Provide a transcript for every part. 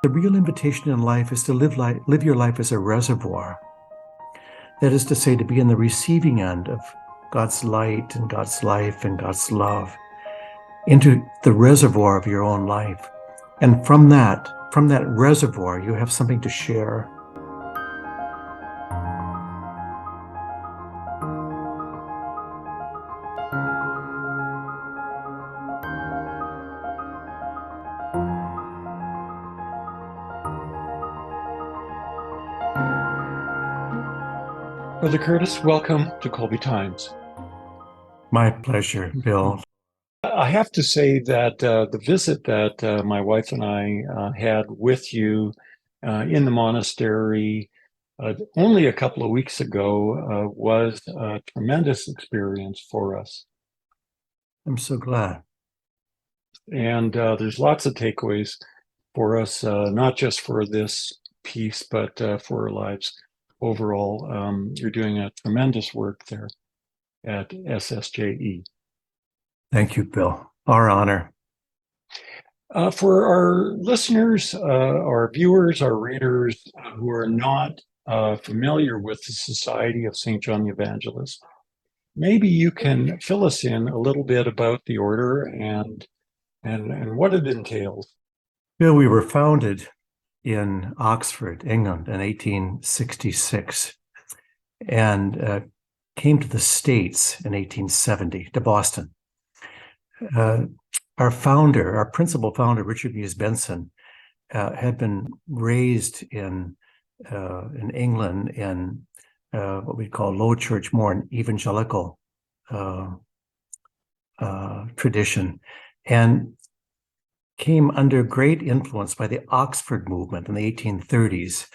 The real invitation in life is to live your life as a reservoir. That is to say, to be in the receiving end of God's light and God's life and God's love into the reservoir of your own life. And from that reservoir, you have something to share. Brother Curtis, welcome to Kolbe Times. My pleasure, Bill. I have to say that the visit that my wife and I had with you in the monastery only a couple of weeks ago was a tremendous experience for us. I'm so glad. And there's lots of takeaways for us, not just for this piece, but for our lives overall. You're doing a tremendous work there at SSJE. Thank you, Bill. Our honor. For our listeners, our viewers, our readers who are not familiar with the Society of St. John the Evangelist, maybe you can fill us in a little bit about the order and what it entails. Bill, we were founded in Oxford, England in 1866 and came to the States in 1870, to Boston. Our principal founder, Richard Muse Benson, had been raised in England in what we call Low Church, more an evangelical tradition, and came under great influence by the Oxford movement in the 1830s,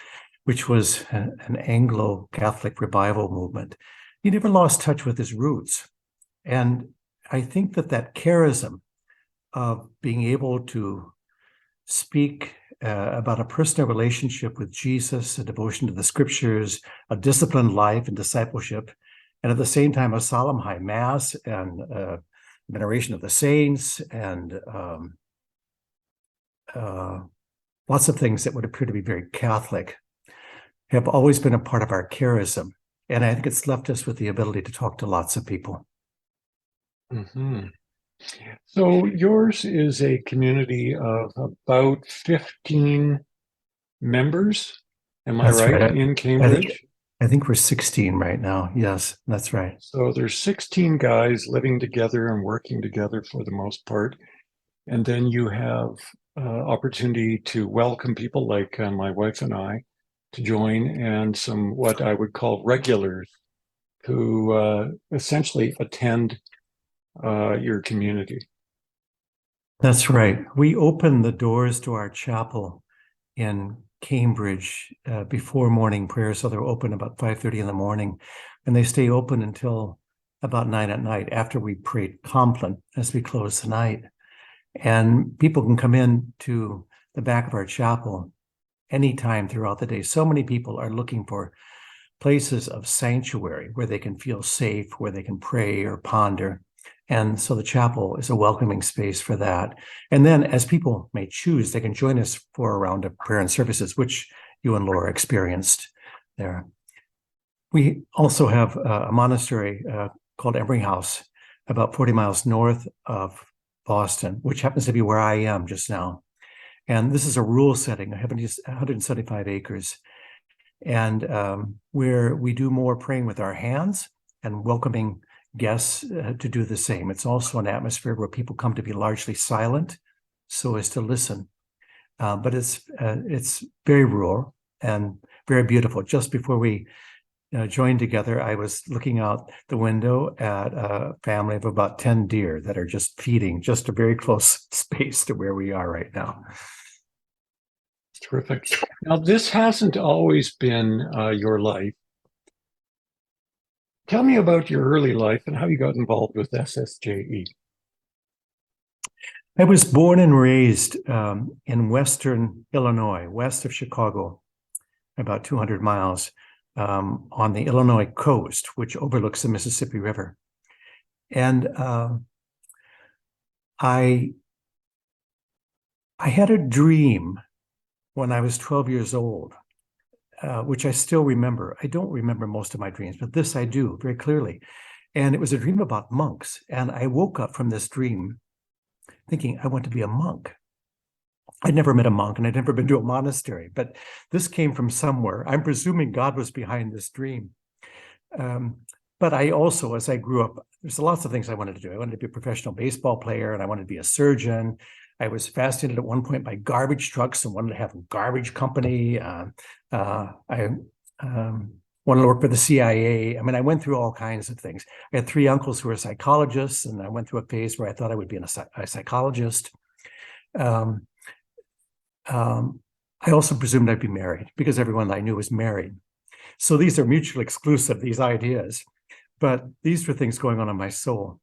which was an Anglo-Catholic revival movement. He never lost touch with his roots. And I think that charism of being able to speak about a personal relationship with Jesus, a devotion to the scriptures, a disciplined life and discipleship, and at the same time a solemn high mass and veneration of the saints and lots of things that would appear to be very Catholic have always been a part of our charism. And I think it's left us with the ability to talk to lots of people. Mm-hmm. So yours is a community of about 15 members, am I right, in Cambridge? I think we're 16 right now. Yes, that's right. So there's 16 guys living together and working together for the most part. And then you have opportunity to welcome people like my wife and I to join, and some what I would call regulars who essentially attend your community. That's right. We open the doors to our chapel in Cambridge before morning prayer, so they're open about 5:30 in the morning, and they stay open until about 9 at night after we pray Compline as we close the night. And people can come in to the back of our chapel anytime throughout the day. So many people are looking for places of sanctuary where they can feel safe, where they can pray or ponder. And so the chapel is a welcoming space for that. And then as people may choose, they can join us for a round of prayer and services, which you and Laura experienced there. We also have a monastery called Emery House, about 40 miles north of Boston, which happens to be where I am just now. And this is a rural setting, 175 acres, and where we do more praying with our hands and welcoming guests to do the same. It's also an atmosphere where people come to be largely silent so as to listen. But it's very rural and very beautiful. Just before we joined together, I was looking out the window at a family of about 10 deer that are just feeding just a very close space to where we are right now. Terrific. Now, this hasn't always been your life. Tell me about your early life and how you got involved with SSJE. I was born and raised in Western Illinois, west of Chicago, about 200 miles. On the Illinois coast, which overlooks the Mississippi River. And I had a dream when I was 12 years old, which I still remember. I don't remember most of my dreams, but this I do very clearly. And it was a dream about monks. And I woke up from this dream thinking, I want to be a monk. I'd never met a monk and I'd never been to a monastery, but this came from somewhere. I'm presuming God was behind this dream. But I also, as I grew up, there's lots of things I wanted to do. I wanted to be a professional baseball player and I wanted to be a surgeon. I was fascinated at one point by garbage trucks and wanted to have a garbage company. I wanted to work for the CIA. I mean, I went through all kinds of things. I had 3 uncles who were psychologists, and I went through a phase where I thought I would be a psychologist. I also presumed I'd be married because everyone I knew was married. So these are mutually exclusive, these ideas, but these were things going on in my soul.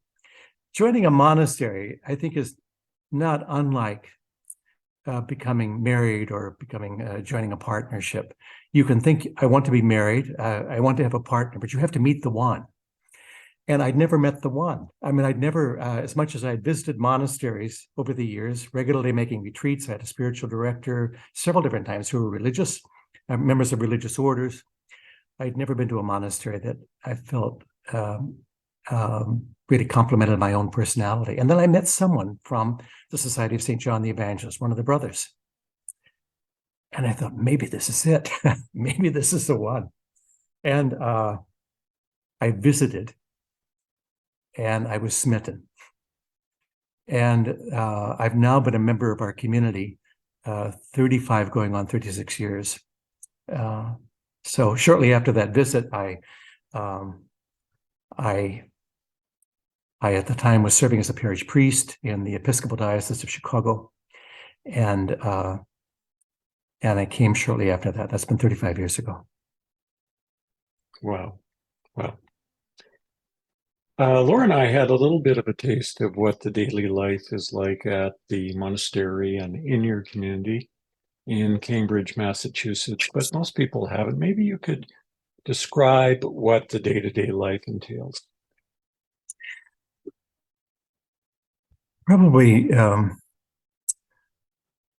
Joining a monastery, I think, is not unlike becoming married or joining a partnership. You can think, I want to be married, I want to have a partner, but you have to meet the one. And I'd never met the one. I mean, I'd never, as much as I'd visited monasteries over the years, regularly making retreats. I had a spiritual director several different times who were religious, members of religious orders. I'd never been to a monastery that I felt really complemented my own personality. And then I met someone from the Society of St. John the Evangelist, one of the brothers. And I thought, maybe this is it. Maybe this is the one. And I visited. And I was smitten. And I've now been a member of our community, 35 going on 36 years. So shortly after that visit, I at the time was serving as a parish priest in the Episcopal Diocese of Chicago. And I came shortly after that. That's been 35 years ago. Wow. Wow. Laura and I had a little bit of a taste of what the daily life is like at the monastery and in your community in Cambridge, Massachusetts, but most people haven't. Maybe you could describe what the day-to-day life entails. Probably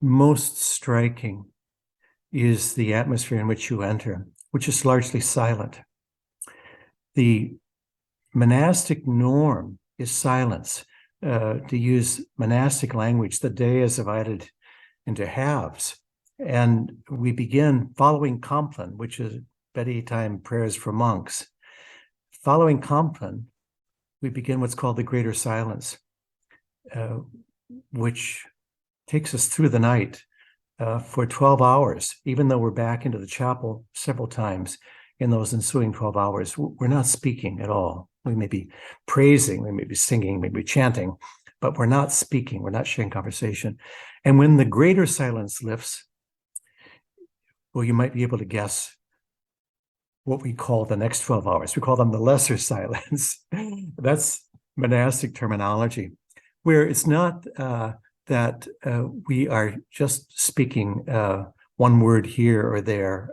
most striking is the atmosphere in which you enter, which is largely silent. The monastic norm is silence. To use monastic language, the day is divided into halves. And we begin following Compline, which is bedtime prayers for monks. Following Compline, we begin what's called the Greater Silence, which takes us through the night for 12 hours, even though we're back into the chapel several times in those ensuing 12 hours. We're not speaking at all. We may be praising, we may be singing, maybe chanting, but we're not speaking, we're not sharing conversation. And when the greater silence lifts, well, you might be able to guess what we call the next 12 hours. We call them the lesser silence. That's monastic terminology, where it's not that we are just speaking one word here or there,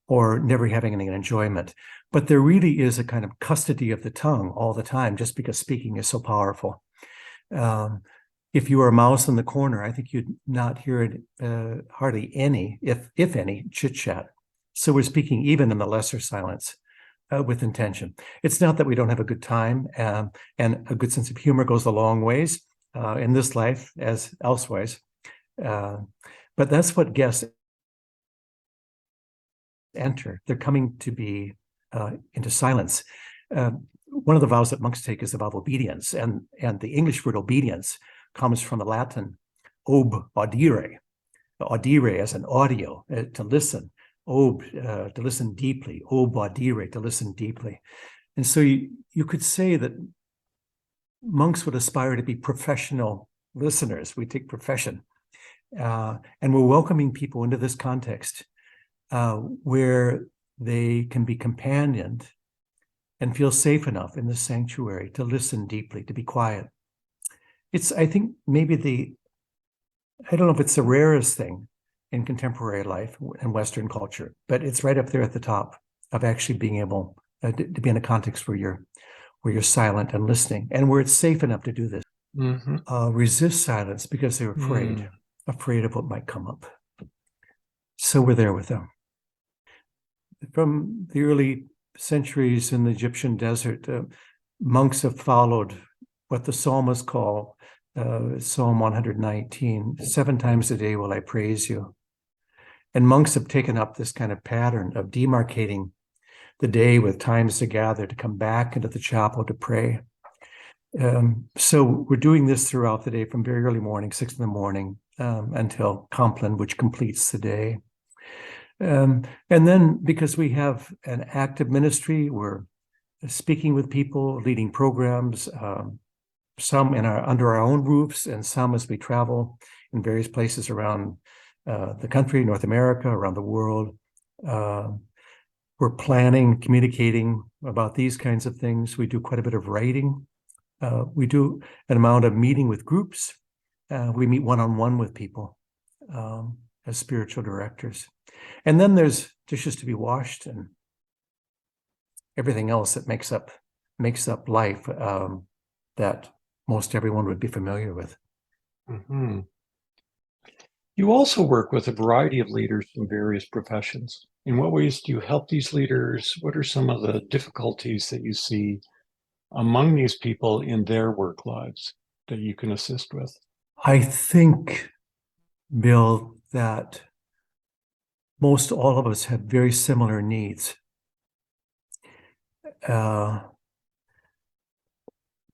or never having any enjoyment. But there really is a kind of custody of the tongue all the time, just because speaking is so powerful. If you were a mouse in the corner, I think you'd not hear it, hardly any, if any, chit-chat. So we're speaking even in the lesser silence with intention. It's not that we don't have a good time, and a good sense of humor goes a long ways in this life as elsewise. But that's what guests enter. They're coming to be into silence. One of the vows that monks take is the vow of obedience, and the English word obedience comes from the Latin ob audire. Audire as an audio, to listen. Ob, to listen deeply. Ob audire, to listen deeply. And so you could say that monks would aspire to be professional listeners. We take profession. And we're welcoming people into this context where they can be companioned and feel safe enough in the sanctuary to listen deeply, to be quiet. It's, I think, maybe I don't know if it's the rarest thing in contemporary life and Western culture, but it's right up there at the top of actually being able to be in a context where you're silent and listening, and where it's safe enough to do this. Mm-hmm. Resist silence because they're afraid of what might come up. So we're there with them. From the early centuries in the Egyptian desert, monks have followed what the psalmists call Psalm 119, 7 times a day will I praise you. And monks have taken up this kind of pattern of demarcating the day with times to gather, to come back into the chapel to pray. So we're doing this throughout the day from very early morning, 6 in the morning, until Compline, which completes the day. And then because we have an active ministry, we're speaking with people, leading programs, some under our own roofs and some as we travel in various places around the country, North America, around the world. We're planning, communicating about these kinds of things. We do quite a bit of writing. We do an amount of meeting with groups. We meet one-on-one with people as spiritual directors. And then there's dishes to be washed and everything else that makes up life that most everyone would be familiar with. Mm-hmm. You also work with a variety of leaders in various professions. In what ways do you help these leaders? What are some of the difficulties that you see among these people in their work lives that you can assist with? I think, Bill, that most all of us have very similar needs,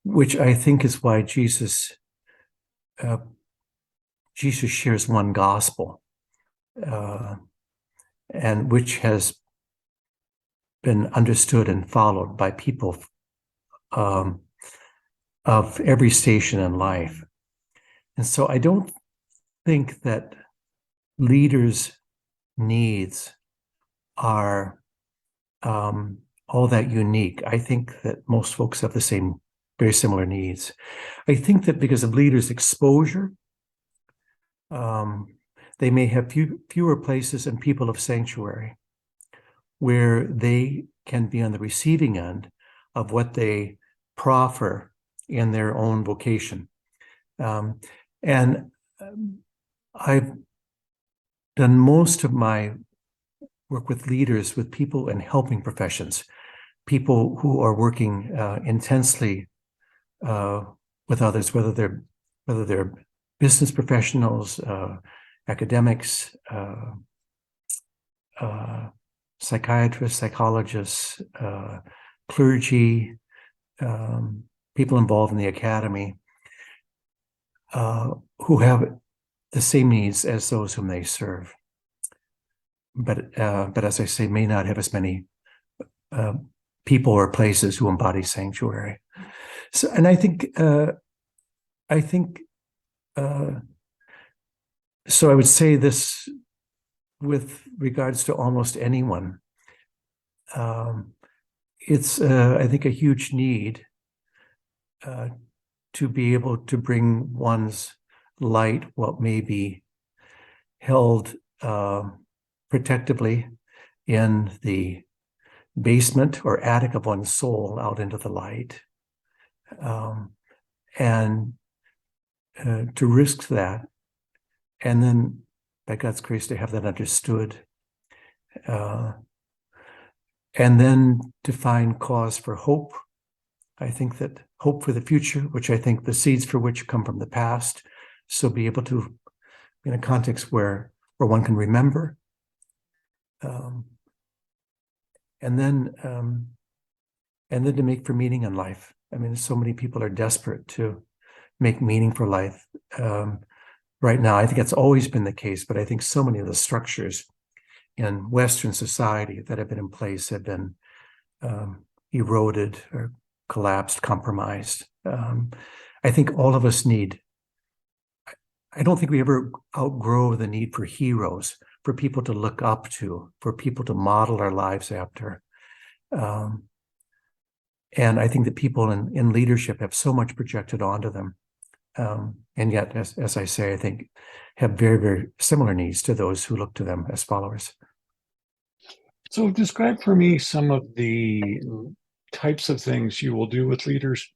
which I think is why Jesus shares one gospel, and which has been understood and followed by people of every station in life. And so I don't think that leaders' needs are all that unique. I think that most folks have the same, very similar needs. I think that because of leaders' exposure, they may have fewer places and people of sanctuary where they can be on the receiving end of what they proffer in their own vocation. And I've done most of my work with leaders, with people in helping professions, people who are working intensely with others, whether they're business professionals, academics, psychiatrists, psychologists, clergy, people involved in the academy, who have the same needs as those whom they serve. But as I say, may not have as many people or places who embody sanctuary. So, and I think so. I would say this with regards to almost anyone. It's I think a huge need to be able to bring one's light, what may be held protectively in the basement or attic of one's soul, out into the light, and to risk that, and then by God's grace to have that understood, and then to find cause for hope. I think that hope for the future, which I think the seeds for which come from the past, so be able to, in a context where one can remember, and then to make for meaning in life. I mean, so many people are desperate to make meaning for life right now. I think it's always been the case, but I think so many of the structures in Western society that have been in place have been eroded or collapsed, compromised. I think all of us need, I don't think we ever outgrow the need for heroes, for people to look up to, for people to model our lives after. And I think that people in leadership have so much projected onto them. And yet, as I say, I think have very, very similar needs to those who look to them as followers. So describe for me some of the types of things you will do with leaders.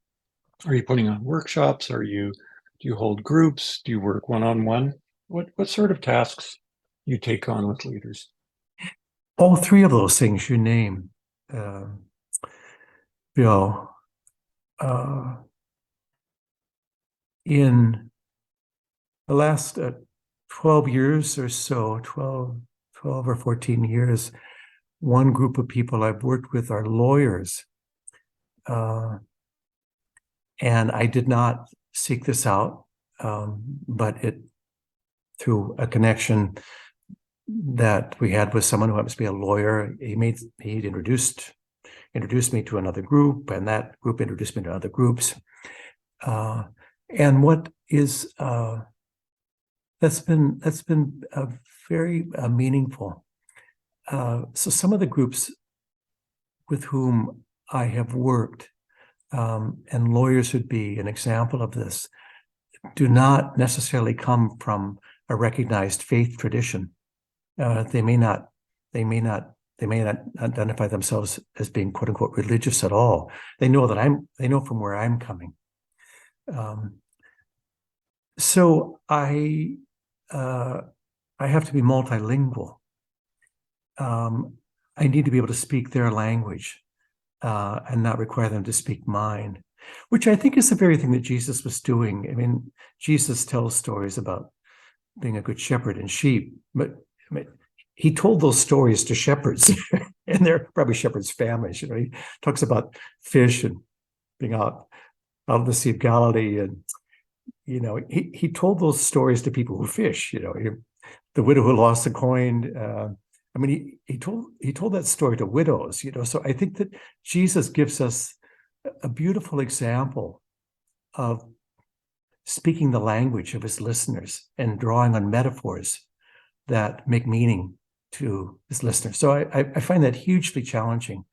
Are you putting on workshops? Do you hold groups? Do you work one-on-one? What sort of tasks you take on with leaders? All three of those things you name, Bill. In the last 12 years or so, 12 or 14 years, one group of people I've worked with are lawyers. And I did not seek this out, but through a connection that we had with someone who happens to be a lawyer, he introduced me to another group, and that group introduced me to other groups. And what is that's been very meaningful. So some of the groups with whom I have worked, and lawyers would be an example of this, do not necessarily come from a recognized faith tradition. They may not identify themselves as being "quote unquote" religious at all. They know from where I'm coming. So I have to be multilingual. I need to be able to speak their language and not require them to speak mine, which I think is the very thing that Jesus was doing. I mean, Jesus tells stories about being a good shepherd and sheep, but I mean, he told those stories to shepherds, and they're probably shepherds' families. You know, he talks about fish and being out of the Sea of Galilee, and you know, he told those stories to people who fish. You know, the widow who lost the coin. I mean, he told that story to widows. You know, so I think that Jesus gives us a beautiful example of speaking the language of his listeners and drawing on metaphors that make meaning to his listeners. So I find that hugely challenging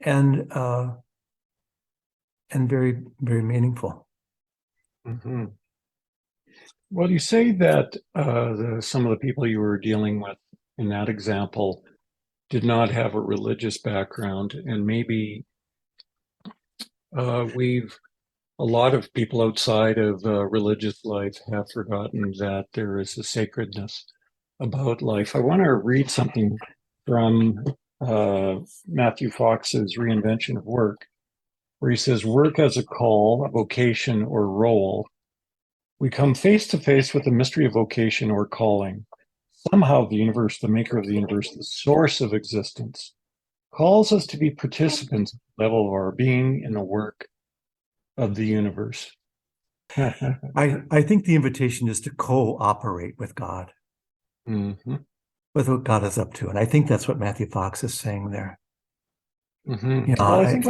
and very, very meaningful. Mm-hmm. Well, you say that some of the people you were dealing with in that example did not have a religious background, and maybe a lot of people outside of religious life have forgotten that there is a sacredness about life. I want to read something from Matthew Fox's Reinvention of Work, where he says, "Work as a call, a vocation, or role. We come face to face with the mystery of vocation or calling. Somehow the universe, the maker of the universe, the source of existence, calls us to be participants at the level of our being in the work of the universe." I think the invitation is to cooperate with God, Mm-hmm. with what God is up to. And I think that's what Matthew Fox is saying there. Mm-hmm. You know, Well, I think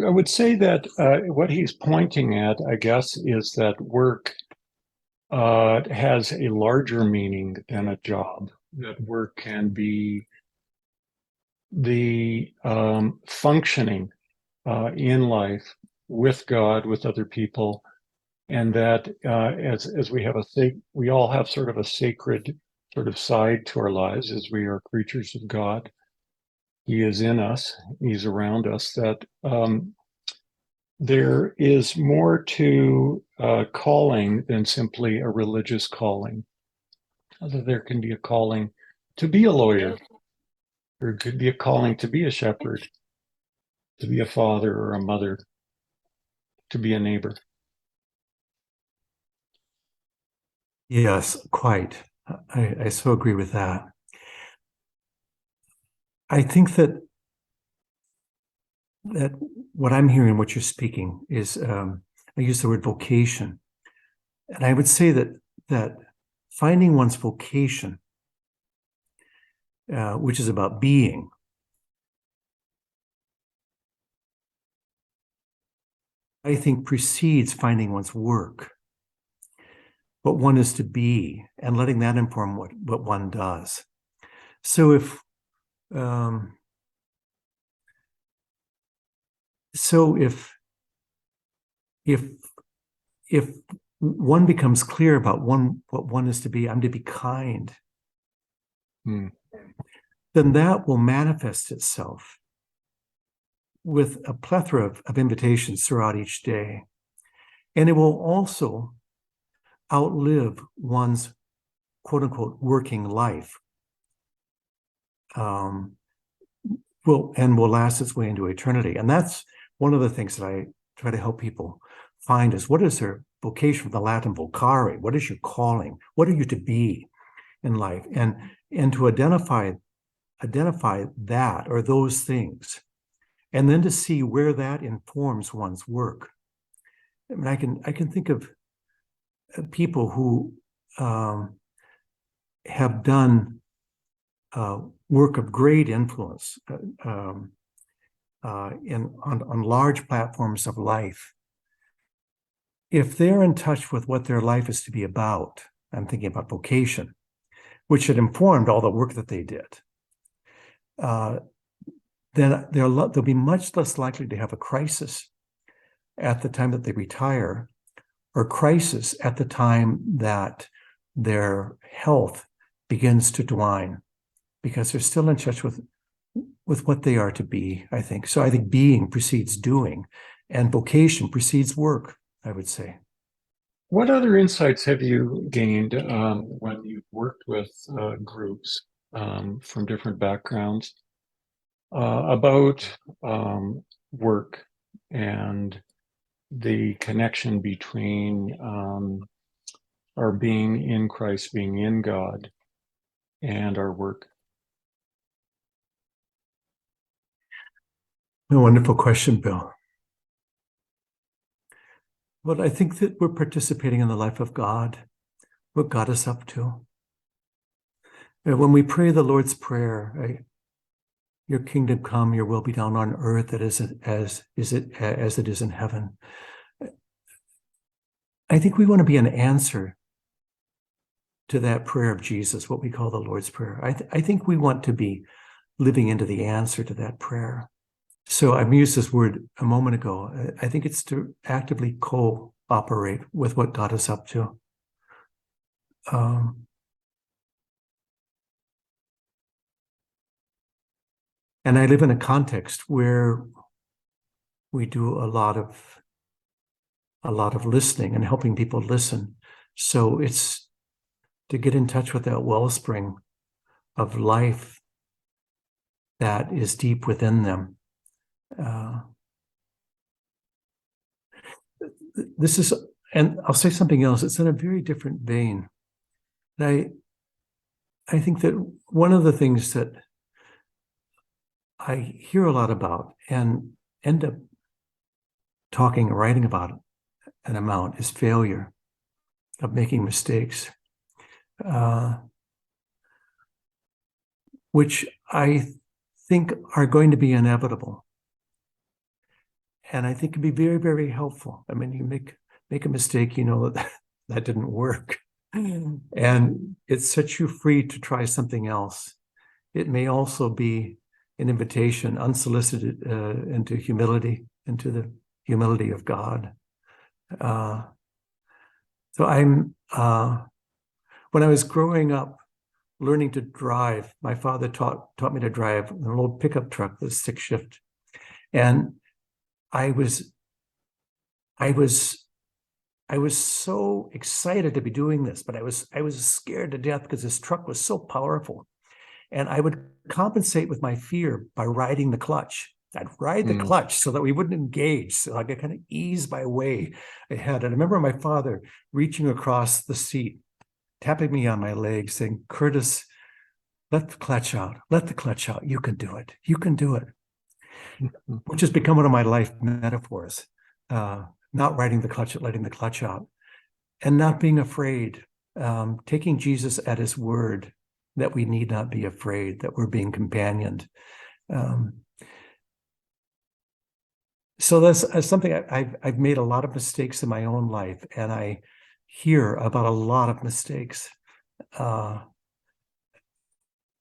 I would say that what he's pointing at, I guess, is that work has a larger meaning than a job. That work can be the functioning in life with God, with other people, and that as we all have sort of a sacred sort of side to our lives as we are creatures of God. He is in us, he's around us, that there is more to calling than simply a religious calling. There can be a calling to be a lawyer. There could be a calling to be a shepherd, to be a father or a mother, to be a neighbor. yes, quite. I so agree with that. I think that what I'm hearing, what you're speaking, is I use the word vocation, and I would say that finding one's vocation, which is about being, I think precedes finding one's work, what one is to be, and letting that inform what one does. So if one becomes clear about what one is to be, I'm to be kind, then that will manifest itself with a plethora of invitations throughout each day. And it will also outlive one's quote unquote working life will last its way into eternity. And that's one of the things that I try to help people find is what is their vocation, from the Latin vocare? What is your calling? What are you to be in life? And to identify that or those things, and then to see where that informs one's work. I mean, I can think of people who have done work of great influence on large platforms of life. If they're in touch with what their life is to be about, I'm thinking about vocation, which had informed all the work that they did, then they'll be much less likely to have a crisis at the time that they retire, or crisis at the time that their health begins to decline, because they're still in touch with what they are to be, I think. So I think being precedes doing, and vocation precedes work, I would say. What other insights have you gained when you've worked with groups from different backgrounds about work and the connection between our being in Christ, being in God, and our work? A wonderful question, Bill. Well, I think that we're participating in the life of God, what God is up to. When we pray the Lord's Prayer, your kingdom come, your will be done on earth as it is in heaven. I think we want to be an answer to that prayer of Jesus, what we call the Lord's Prayer. I think we want to be living into the answer to that prayer. So I've used this word a moment ago. I think it's to actively cooperate with what God is up to. And I live in a context where we do a lot of listening and helping people listen. So it's to get in touch with that wellspring of life that is deep within them. This is, and I'll say something else, it's in a very different vein. And I think that one of the things that I hear a lot about and end up talking and writing about an amount is failure, of making mistakes, which I think are going to be inevitable. And I think can be very, very helpful. I mean, you make a mistake, you know that didn't work. And it sets you free to try something else. It may also be an invitation, unsolicited, into humility, into the humility of God. So when I was growing up, learning to drive, my father taught me to drive an old pickup truck, the stick shift. And I was so excited to be doing this, but I was scared to death because this truck was so powerful. And I would compensate with my fear by riding the clutch. I'd ride the clutch so that we wouldn't engage, so I could kind of ease my way ahead. And I remember my father reaching across the seat, tapping me on my leg, saying, "Curtis, let the clutch out. Let the clutch out. You can do it. You can do it." Which has become one of my life metaphors. Not riding the clutch, letting the clutch out, and not being afraid, taking Jesus at his word that we need not be afraid, that we're being companioned. So that's something I've made a lot of mistakes in my own life, and I hear about a lot of mistakes,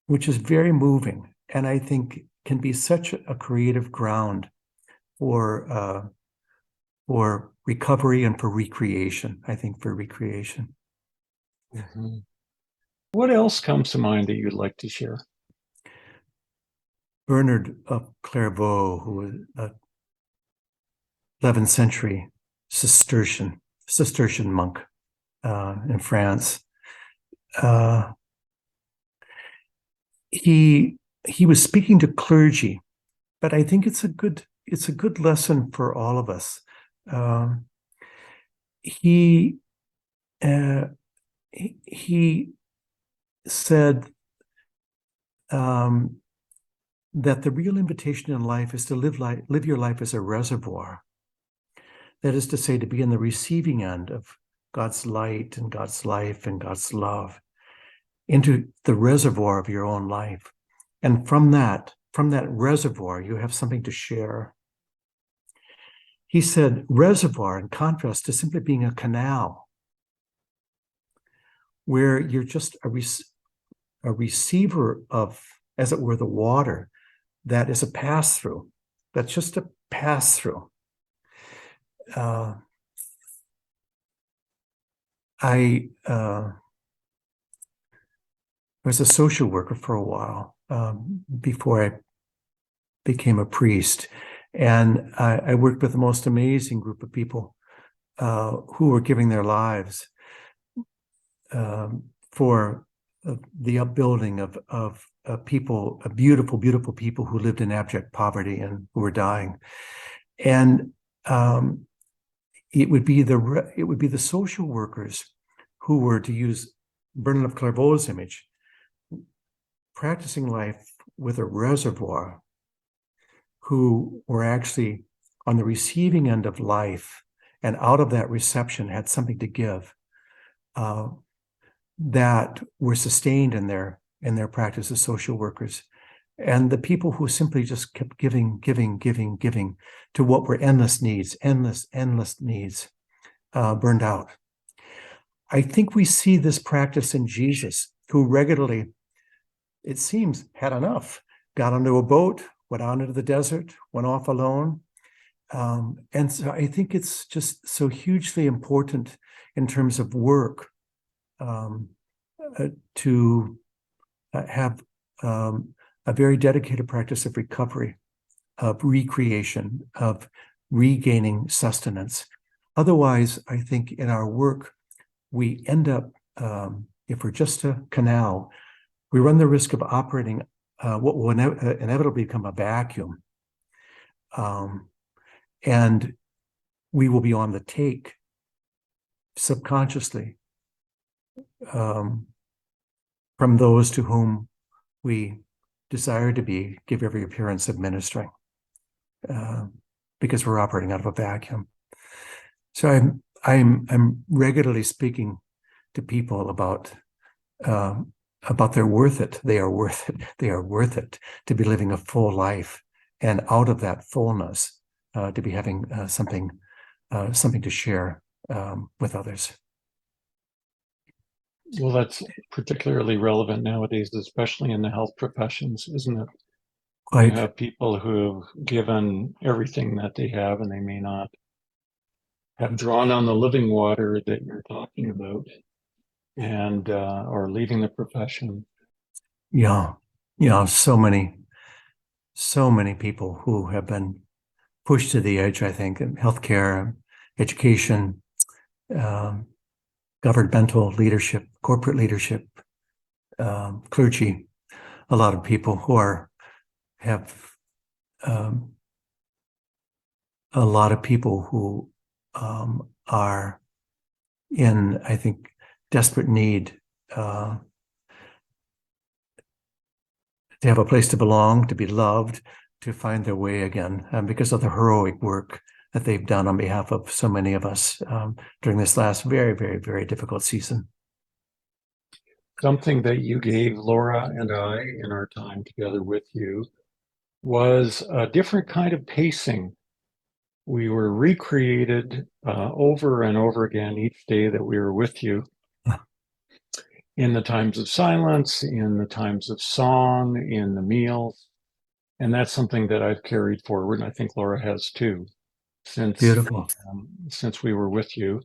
which is very moving, and I think can be such a creative ground for recovery and for recreation. I think for recreation. Mm-hmm. What else comes to mind that you'd like to share? Bernard of Clairvaux, who was a 11th century Cistercian monk in France, he was speaking to clergy, but I think it's a good lesson for all of us. He said that the real invitation in life is to live your life as a reservoir. That is to say, to be in the receiving end of God's light and God's life and God's love into the reservoir of your own life. And from that reservoir, you have something to share. He said reservoir in contrast to simply being a canal where you're just a receiver of, as it were, the water that is a pass-through. That's just a pass-through. I was a social worker for a while before I became a priest. And I worked with the most amazing group of people who were giving their lives for the upbuilding of people, beautiful, beautiful people who lived in abject poverty and who were dying. And it would be the social workers who were, to use Bernard of Clairvaux's image, practicing life with a reservoir, who were actually on the receiving end of life, and out of that reception had something to give, that were sustained in their practice as social workers. And the people who simply just kept giving to what were endless needs, burned out. I think we see this practice in Jesus, who regularly, it seems, had enough, got onto a boat, went out into the desert, went off alone. And so I think it's just so hugely important in terms of work to have a very dedicated practice of recovery, of recreation, of regaining sustenance. Otherwise, I think in our work, we end up, if we're just a canal, we run the risk of operating what will inevitably become a vacuum. And we will be on the take subconsciously from those to whom we desire to give every appearance of ministering, because we're operating out of a vacuum. So I'm regularly speaking to people about they're worth it. They are worth it. They are worth it to be living a full life, and out of that fullness, to be having something to share with others. Well, that's particularly relevant nowadays, especially in the health professions, isn't it? Quite. You have people who have given everything that they have, and they may not have drawn on the living water that you're talking about, and or leaving the profession. Yeah, so many people who have been pushed to the edge, I think, in healthcare, education, governmental leadership, corporate leadership, clergy, a lot of people who have a lot of people who are in, I think, desperate need to have a place to belong, to be loved, to find their way again, because of the heroic work that they've done on behalf of so many of us during this last very, very, very difficult season. Something that you gave Laura and I in our time together with you was a different kind of pacing. We were recreated over and over again each day that we were with you, in the times of silence, in the times of song, in the meals. And that's something that I've carried forward, and I think Laura has too, Beautiful. since we were with you.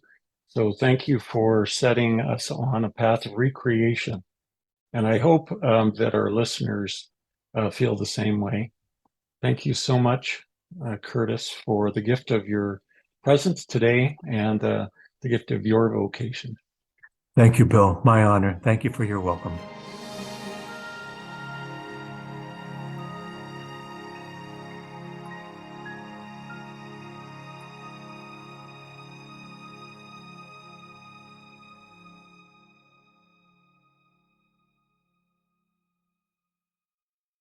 So thank you for setting us on a path of recreation. And I hope that our listeners feel the same way. Thank you so much, Curtis, for the gift of your presence today and the gift of your vocation. Thank you, Bill. My honor. Thank you for your welcome.